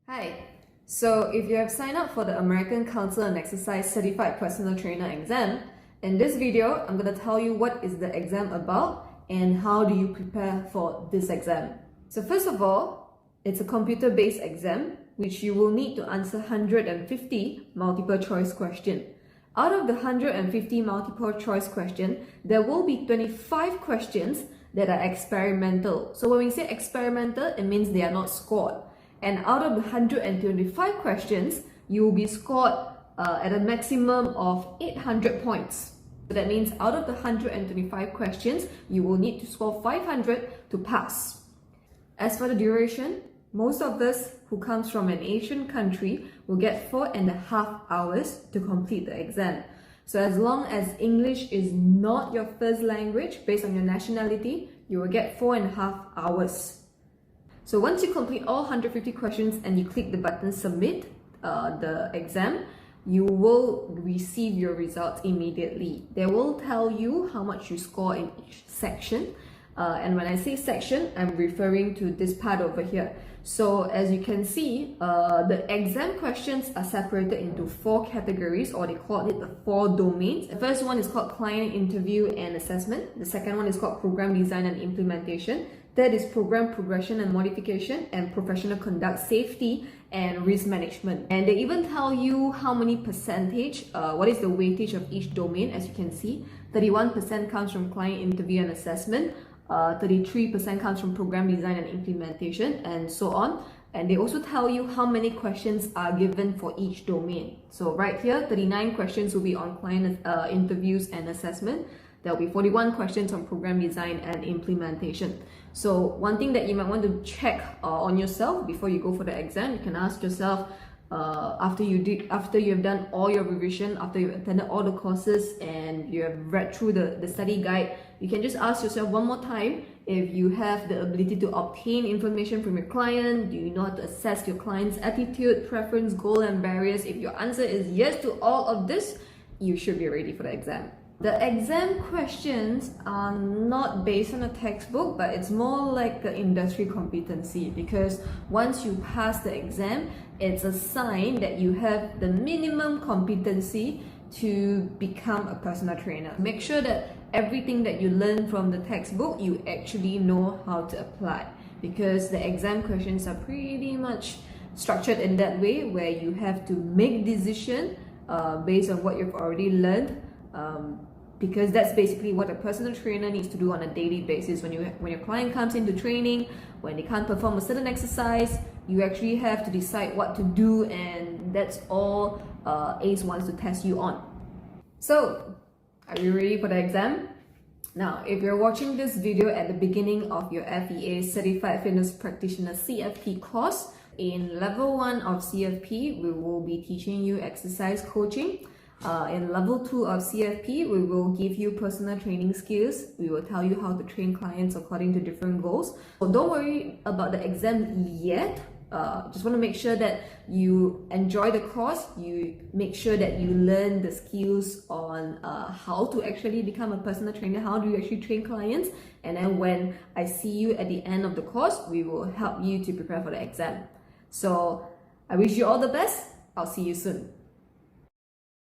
Hi, so if you have signed up for the American Council and Exercise Certified Personal Trainer exam, in this video, I'm going to tell you what is the exam about and how do you prepare for this exam. So first of all, it's a computer-based exam which you will need to answer 150 multiple choice questions. Out of the 150 multiple choice questions, there will be 25 questions that are experimental. So when we say experimental, it means they are not scored. And out of the 125 questions, you will be scored at a maximum of 800 points. So that means out of the 125 questions, you will need to score 500 to pass. As for the duration, most of us who comes from an Asian country will get 4.5 hours to complete the exam. So as long as English is not your first language based on your nationality, you will get 4.5 hours. So once you complete all 150 questions and you click the button submit the exam, you will receive your results immediately. They will tell you how much you score in each section. And when I say section, I'm referring to this part over here. So as you can see, the exam questions are separated into 4 categories, or they call it the 4 domains. The first one is called client interview and assessment. The second one is called program design and implementation. Third is program progression and modification, and professional conduct, safety, and risk management. And they even tell you how many percentage, what is the weightage of each domain. As you can see, 31% comes from client interview and assessment, 33% comes from program design and implementation, and so on. And they also tell you how many questions are given for each domain. So right here, 39 questions will be on client interviews and assessment. There will be 41 questions on program design and implementation. So one thing that you might want to check on yourself before you go for the exam, you can ask yourself after you've done all your revision, after you've attended all the courses and you have read through the study guide, you can just ask yourself one more time if you have the ability to obtain information from your client. Do you know how to assess your client's attitude, preference, goal, and barriers? If your answer is yes to all of this, you should be ready for the exam. The exam questions are not based on a textbook, but it's more like the industry competency, because once you pass the exam, it's a sign that you have the minimum competency to become a personal trainer. Make sure that everything that you learn from the textbook, you actually know how to apply, because the exam questions are pretty much structured in that way, where you have to make decision based on what you've already learned. Because that's basically what a personal trainer needs to do on a daily basis. When your client comes into training, when they can't perform a certain exercise, you actually have to decide what to do, and that's all ACE wants to test you on. So, are you ready for the exam? Now, if you're watching this video at the beginning of your FEA Certified Fitness Practitioner CFP course, in level 1 of CFP, we will be teaching you exercise coaching. In level 2 of CFP, we will give you personal training skills. We will tell you how to train clients according to different goals. So don't worry about the exam yet. Just want to make sure that you enjoy the course. You make sure that you learn the skills on how to actually become a personal trainer, how do you actually train clients. And then when I see you at the end of the course, we will help you to prepare for the exam. So I wish you all the best. I'll see you soon.